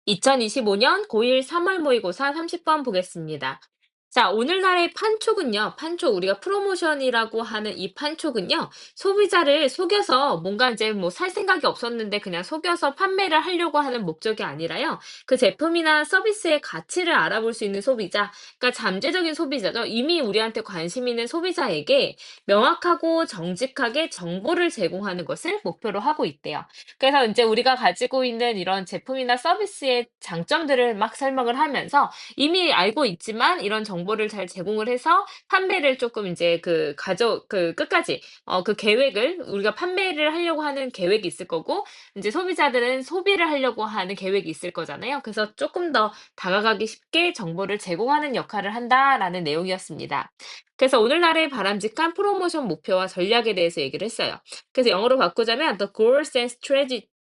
2025년 고1 3월 모의고사 30번 보겠습니다. 자, 오늘날의 판촉은요, 판촉, 우리가 프로모션이라고 하는 이 판촉은요, 소비자를 속여서 뭔가 이제 뭐 살 생각이 없었는데 그냥 속여서 판매를 하려고 하는 목적이 아니라요, 그 제품이나 서비스의 가치를 알아볼 수 있는 소비자, 그러니까 잠재적인 소비자죠. 이미 우리한테 관심 있는 소비자에게 명확하고 정직하게 정보를 제공하는 것을 목표로 하고 있대요. 그래서 이제 우리가 가지고 있는 이런 제품이나 서비스의 장점들을 막 설명을 하면서 이미 알고 있지만 이런 정보를 잘 제공을 해서 판매를 조금 인제 끝까지 그 계획을 우리가 판매를 하려고 하는 계획이 있을 거고, 인제 소비자들은 소비를 하려고 하는 계획이 있을 거잖아요. 그래서 쪼끔 더 다가가기 쉽게 정보를 제공하는 역할을 한다라는 내용이었습니다. 그래서 오늘날의 바람직한 프로모션 목표와 전략에 대해서 얘기를 했어요. 그래서 영어로 바꾸자면 the goals and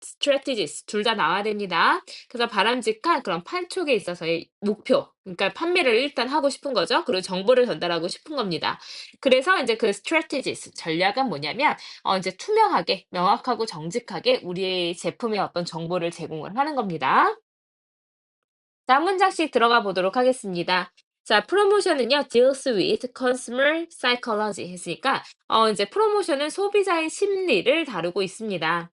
strategies 둘 다 나와야 됩니다. 그래서 바람직한 그런 판촉에 있어서의 목표, 그러니까 판매를 일단 하고 싶은 거죠. 그리고 정보를 전달하고 싶은 겁니다. 그래서 이제 그 strategies 전략은 뭐냐면 이제 투명하게, 명확하고 정직하게 우리의 제품의 어떤 정보를 제공을 하는 겁니다. 자, 한 문장씩 들어가 보도록 하겠습니다. 자, 프로모션은요, deals with consumer psychology 했으니까, 이제 프로모션은 소비자의 심리를 다루고 있습니다.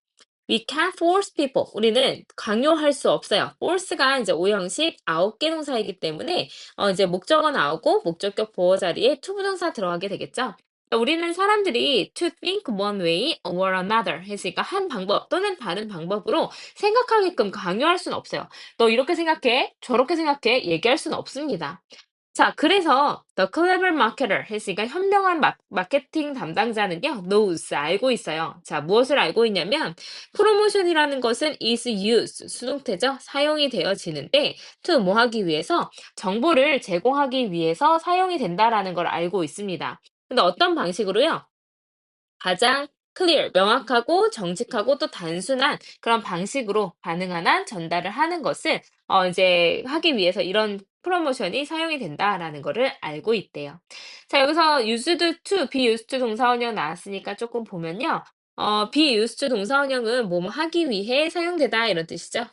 We can't force people. 우리는 강요할 수 없어요. force가 이제 오형식 9개 동사이기 때문에, 이제 목적어 나오고, 목적격 보어 자리에 to 부정사 들어가게 되겠죠. 우리는 사람들이 to think one way or another 했으니까 한 방법 또는 다른 방법으로 생각하게끔 강요할 수는 없어요. 너 이렇게 생각해? 저렇게 생각해? 얘기할 수는 없습니다. 자, 그래서 the clever marketer 했으니까 현명한 마케팅 담당자는요, knows, 알고 있어요. 자, 무엇을 알고 있냐면, 프로모션이라는 것은 is used, 수동태죠. 사용이 되어지는데, to 뭐 하기 위해서, 정보를 제공하기 위해서 사용이 된다라는 걸 알고 있습니다. 근데 어떤 방식으로요? 가장 clear, 명확하고 정직하고 또 단순한 그런 방식으로 가능한 한 전달을 하는 것을 이제 하기 위해서 이런 프로모션이 사용이 된다라는 거를 알고 있대요. 자, 여기서 used to, be used to 동사원형 나왔으니까 조금 보면요. be used to 동사원형은 뭐뭐 하기 위해 사용되다 이런 뜻이죠.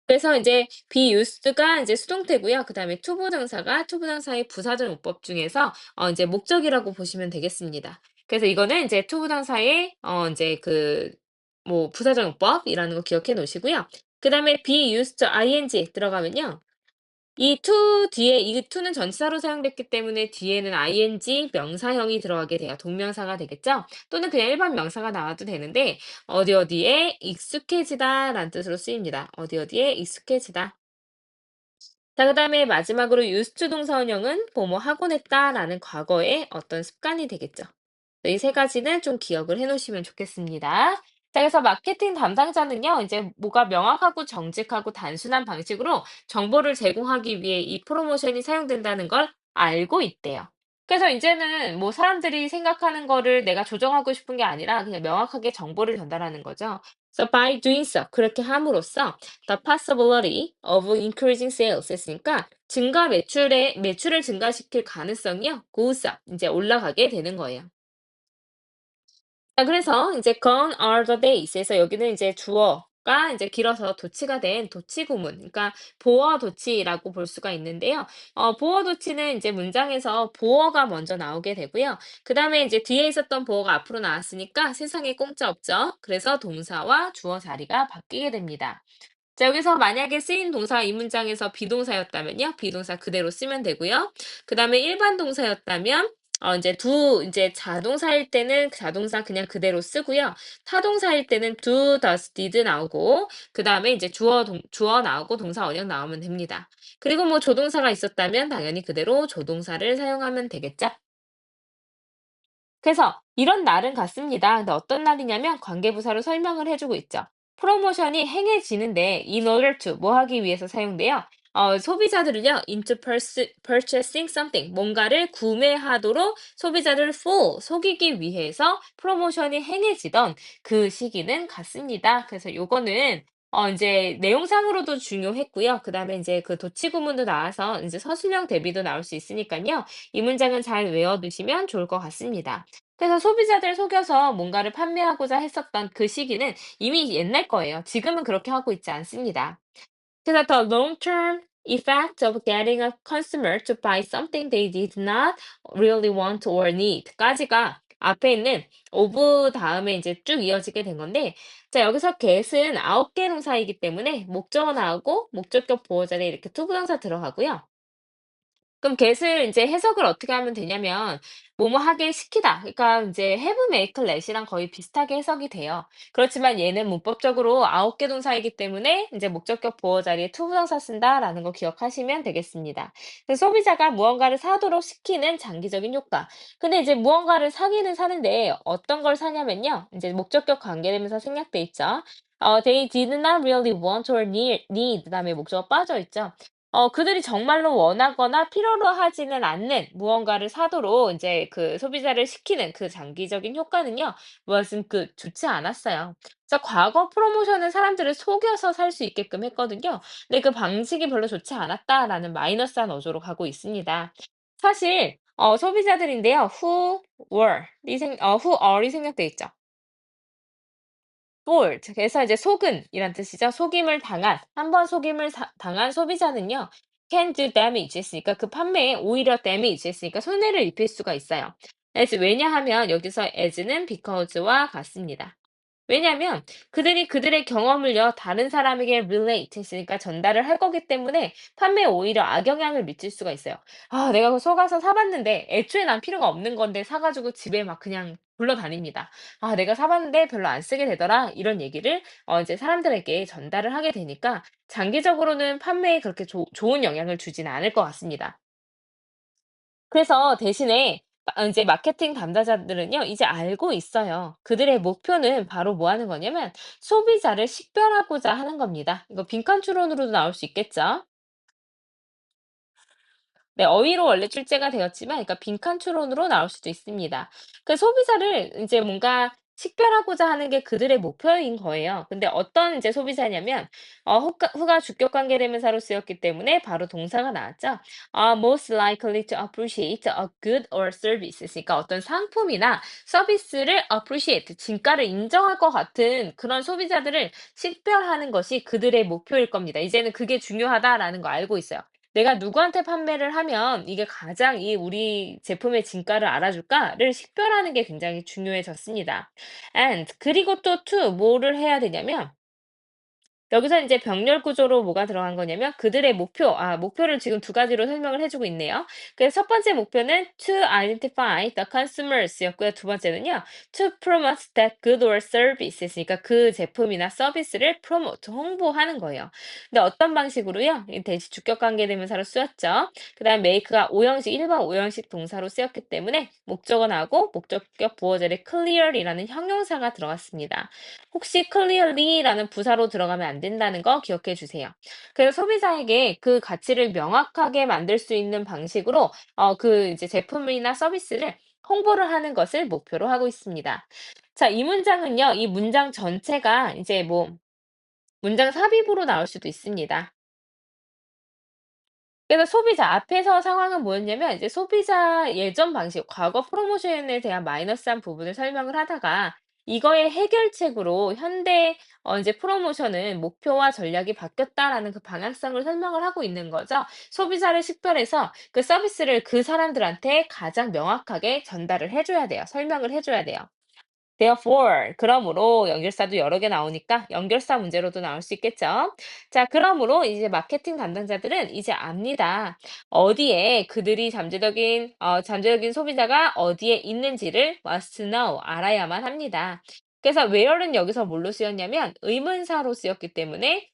그래서 이제 be used가 이제 수동태고요. 그다음에 to 부정사의 부사절 문법 중에서 이제 목적이라고 보시면 되겠습니다. 그래서 이거는 이제 to 부정사의 이제 뭐 부사절 문법이라는 거 기억해 놓으시고요. 그다음에 be used ing 들어가면요. 이 to 뒤에 이 to는 전치사로 사용됐기 때문에 뒤에는 ing 명사형이 들어가게 돼요. 동명사가 되겠죠? 또는 그냥 일반 명사가 나와도 되는데 어디 어디에 익숙해지다라는 뜻으로 쓰입니다. 어디 어디에 익숙해지다. 자, 그다음에 마지막으로 used to 동사원형은 뭐뭐 하곤 했다라는 과거의 어떤 습관이 되겠죠. 이 세 가지는 좀 기억을 해 놓으시면 좋겠습니다. 자, 그래서 마케팅 담당자는요, 이제 뭐가 명확하고 정직하고 단순한 방식으로 정보를 제공하기 위해 이 프로모션이 사용된다는 걸 알고 있대요. 그래서 이제는 뭐 사람들이 생각하는 거를 내가 조정하고 싶은 게 아니라 그냥 명확하게 정보를 전달하는 거죠. So by doing so, 그렇게 함으로써 the possibility of increasing sales 했으니까 매출을 증가시킬 가능성이요, goes up, 이제 올라가게 되는 거예요. 자, 그래서 이제 gone are the days에서 여기는 이제 주어가 이제 길어서 도치가 된 도치 구문, 그러니까 보어 도치라고 볼 수가 있는데요. 보어 도치는 이제 문장에서 보어가 먼저 나오게 되고요. 그 다음에 이제 뒤에 있었던 보어가 앞으로 나왔으니까 세상에 공짜 없죠. 그래서 동사와 주어 자리가 바뀌게 됩니다. 자, 여기서 만약에 쓰인 동사가 이 문장에서 비동사였다면요, 비동사 그대로 쓰면 되고요. 그 다음에 일반 동사였다면, 이제 자동사일 때는 자동사 그냥 그대로 쓰고요. 타동사일 때는 do, does, did 나오고, 그 다음에 이제 주어 나오고 동사 원형 나오면 됩니다. 그리고 뭐 조동사가 있었다면 당연히 그대로 조동사를 사용하면 되겠죠. 그래서 이런 날은 같습니다. 근데 어떤 날이냐면 관계부사로 설명을 해주고 있죠. 프로모션이 행해지는데 in order to 뭐 하기 위해서 사용돼요? 소비자들을요 into purchasing something 뭔가를 구매하도록 소비자를 fool 속이기 위해서 프로모션이 행해지던 그 시기는 같습니다. 그래서 요거는 이제 내용상으로도 중요했고요. 그다음에 이제 그 도치구문도 나와서 이제 서술형 대비도 나올 수 있으니까요. 이 문장은 잘 외워두시면 좋을 것 같습니다. 그래서 소비자들 속여서 뭔가를 판매하고자 했었던 그 시기는 이미 옛날 거예요. 지금은 그렇게 하고 있지 않습니다. 그래서 the long-term effect of getting a consumer to buy something they did not really want or need 까지가 앞에 있는 of 다음에 이제 쭉 이어지게 된 건데, 자, 여기서 get은 9개 동사이기 때문에 목적어 나오고 목적격 보호 자리에 이렇게 투부정사 들어가고요. 그럼 get을 이제 해석을 어떻게 하면 되냐면 뭐뭐 하게 시키다. 그러니까 이제 have, make, let이랑 거의 비슷하게 해석이 돼요. 그렇지만 얘는 문법적으로 9개 동사이기 때문에 이제 목적격 보호 자리에 투부정사 쓴다라는 거 기억하시면 되겠습니다. 그래서 소비자가 무언가를 사도록 시키는 장기적인 효과. 근데 이제 무언가를 사기는 사는데 어떤 걸 사냐면요. 이제 목적격 관계되면서 생략돼 있죠. they did not really want or need 그다음에 목적어 빠져 있죠. 그들이 정말로 원하거나 필요로 하지는 않는 무언가를 사도록 이제 그 소비자를 시키는 그 장기적인 효과는요, 무엇은 좋지 않았어요. 그래서 과거 프로모션은 사람들을 속여서 살 수 있게끔 했거든요. 근데 그 방식이 별로 좋지 않았다라는 마이너스한 어조로 가고 있습니다. 사실, 소비자들인데요, who are이 생략돼 있죠. fooled. 그래서 이제 속은이란 뜻이죠. 속임을 당한, 한 번 속임을 당한 소비자는요, can do damage 했으니까 그 판매에 오히려 damage 했으니까 손해를 입힐 수가 있어요. 왜냐하면 여기서 as는 because와 같습니다. 왜냐하면 그들이 그들의 경험을요, 다른 사람에게 relate 했으니까 전달을 할 거기 때문에 판매에 오히려 악영향을 미칠 수가 있어요. 아, 내가 그 속아서 사봤는데 애초에 난 필요가 없는 건데 사가지고 집에 막 그냥 굴러다닙니다. 아, 내가 사봤는데 별로 안 쓰게 되더라. 이런 얘기를 이제 사람들에게 전달을 하게 되니까 장기적으로는 판매에 그렇게 좋은 영향을 주지는 않을 것 같습니다. 그래서 대신에 이제 마케팅 담당자들은요, 이제 알고 있어요. 그들의 목표는 바로 뭐 하는 거냐면 소비자를 식별하고자 하는 겁니다. 이거 빈칸 추론으로도 나올 수 있겠죠? 네, 어휘로 원래 출제가 되었지만, 그러니까 빈칸 추론으로 나올 수도 있습니다. 그 소비자를 이제 뭔가 식별하고자 하는 게 그들의 목표인 거예요. 근데 어떤 이제 소비자냐면, 후가 주격 관계 대명사로 쓰였기 때문에 바로 동사가 나왔죠. most likely to appreciate a good or service. 그러니까 어떤 상품이나 서비스를 appreciate, 진가를 인정할 것 같은 그런 소비자들을 식별하는 것이 그들의 목표일 겁니다. 이제는 그게 중요하다라는 거 알고 있어요. 내가 누구한테 판매를 하면 이게 가장 이 우리 제품의 진가를 알아줄까를 식별하는 게 굉장히 중요해졌습니다. And 그리고 또 to 뭐를 해야 되냐면 여기서 이제 병렬 구조로 뭐가 들어간 거냐면 그들의 목표를 지금 두 가지로 설명을 해주고 있네요. 그래서 첫 번째 목표는 to identify the consumers였고요. 두 번째는요, to promote that good or service 있으니까 그 제품이나 서비스를 promote, 홍보하는 거예요. 근데 어떤 방식으로요? 이 대시 주격 관계 대명사로 쓰였죠. 그 다음 make가 5형식, 1번 5형식 동사로 쓰였기 때문에 목적어 나오고 목적격 보호 자리에 clear이라는 형용사가 들어갔습니다. 혹시 clearly라는 부사로 들어가면 안 된다는 거 기억해 주세요. 그래서 소비자에게 그 가치를 명확하게 만들 수 있는 방식으로 그 이제 제품이나 서비스를 홍보를 하는 것을 목표로 하고 있습니다. 자, 이 문장은요, 이 문장 전체가 이제 뭐 문장 삽입으로 나올 수도 있습니다. 그래서 소비자 앞에서 상황은 뭐였냐면 이제 소비자 예전 방식, 과거 프로모션에 대한 마이너스한 부분을 설명을 하다가 이거의 해결책으로 현대 이제 프로모션은 목표와 전략이 바뀌었다라는 그 방향성을 설명을 하고 있는 거죠. 소비자를 식별해서 그 서비스를 그 사람들한테 가장 명확하게 전달을 해줘야 돼요. 설명을 해줘야 돼요. Therefore, 그러므로 연결사도 여러 개 나오니까 연결사 문제로도 나올 수 있겠죠. 자, 그러므로 이제 마케팅 담당자들은 이제 압니다. 어디에 그들이 잠재적인 소비자가 어디에 있는지를 must know, 알아야만 합니다. 그래서 where는 여기서 뭘로 쓰였냐면 의문사로 쓰였기 때문에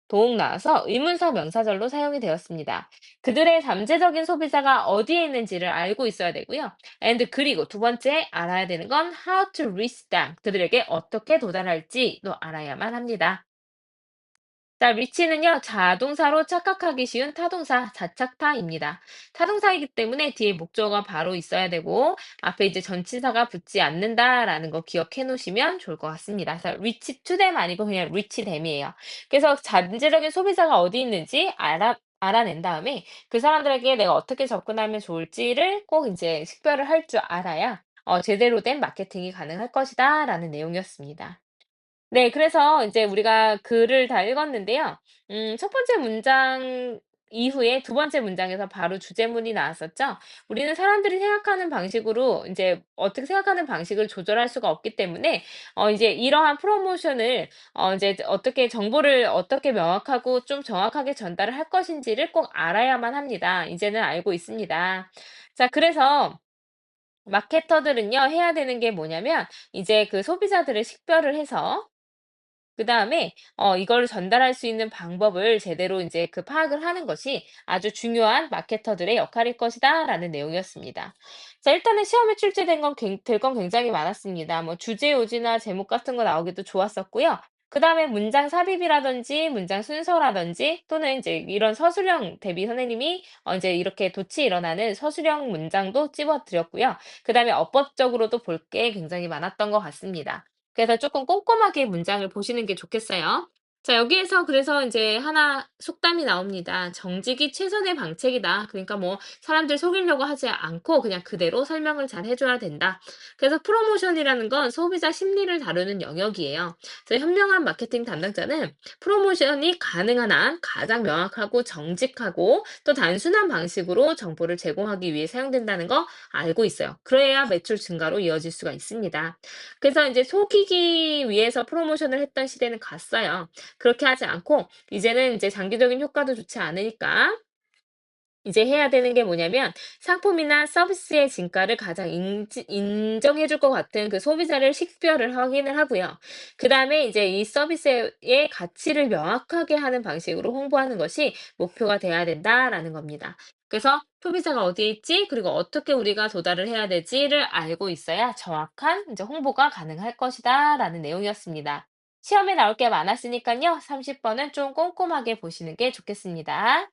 동 나와서 의문사 명사절로 사용이 되었습니다. 그들의 잠재적인 소비자가 어디에 있는지를 알고 있어야 되고요. and 그리고 두 번째 알아야 되는 건 how to reach them. 그들에게 어떻게 도달할지도 알아야만 합니다. 자, reach는요, 자동사로 착각하기 쉬운 타동사, 자착타입니다. 타동사이기 때문에 뒤에 목적어가 바로 있어야 되고, 앞에 이제 전치사가 붙지 않는다라는 거 기억해 놓으시면 좋을 것 같습니다. 자, reach to them 아니고 그냥 reach them이에요. 그래서 잠재적인 소비자가 어디 있는지 알아낸 다음에 그 사람들에게 내가 어떻게 접근하면 좋을지를 꼭 인제 식별을 할 줄 알아야 제대로 된 마케팅이 가능할 것이다라는 내용이었습니다. 네. 그래서 이제 우리가 글을 다 읽었는데요. 첫 번째 문장 이후에 두 번째 문장에서 바로 주제문이 나왔었죠. 우리는 사람들이 생각하는 방식으로 인제 어떻게 생각하는 방식을 조절할 수가 없기 때문에 이제 이러한 프로모션을 인제 어떻게 정보를 어떻게 명확하고 좀 정확하게 전달을 할 것인지를 꼭 알아야만 합니다. 이제는 알고 있습니다. 자, 그래서 마케터들은요 해야 되는 게 뭐냐면 이제 그 소비자들을 식별을 해서 그다음에 이거를 전달할 수 있는 방법을 제대로 인제 그 파악을 하는 것이 아주 중요한 마케터들의 역할일 것이다라는 내용이었습니다. 자, 일단은 시험에 출제된 건 될 건 굉장히 많았습니다. 뭐 주제 요지나 제목 같은 거 나오기도 좋았었고요. 그다음에 문장 삽입이라든지 문장 순서라든지 또는 인제 이런 서술형 대비 선생님이 인제 이렇게 돛이 일어나는 서술형 문장도 찝어 드렸고요. 그다음에 어법적으로도 볼 게 굉장히 많았던 것 같습니다. 그래서 쪼끔 꼼꼼하게 문장을 보시는 게 좋겠어요. 자, 여기에서 그래서 인제 하나 속담이 나옵니다. "정직이 최선의 방책이다." 그러니까 뭐 사람들 속이려고 하지 않고 그냥 그대로 설명을 잘 해 줘야 된다. 그래서 프로모션이라는 건 소비자 심리를 다루는 영역이에요. 그래서 현명한 마케팅 담당자는 프로모션이 가능한 한 가장 명확하고 정직하고 또 단순한 방식으로 정보를 제공하기 위해 사용된다는 거 알고 있어요. 그래야 매출 증가로 이어질 수가 있습니다. 그래서 인제 속이기 위해서 프로모션을 했던 시대는 갔어요. 그렇게 하지 않고 이제는 인제 장기적인 효과도 좋지 않으니까 이제 해야 되는 게 뭐냐면 상품이나 서비스의 진가를 가장 인정해 줄 것 같은 그 소비자를 식별을 확인을 하고요. 그다음에 이제 이 서비스의 가치를 명확하게 하는 방식으로 홍보하는 것이 목표가 돼야 된다라는 겁니다. 그래서 소비자가 어디에 있지, 그리고 어떻게 우리가 도달을 해야 되지를 알고 있어야 정확한 이제 홍보가 가능할 것이다라는 내용이었습니다. 시험에 나올 게 많았으니깐요. 30번은 좀 꼼꼼하게 보시는 게 좋겠습니다.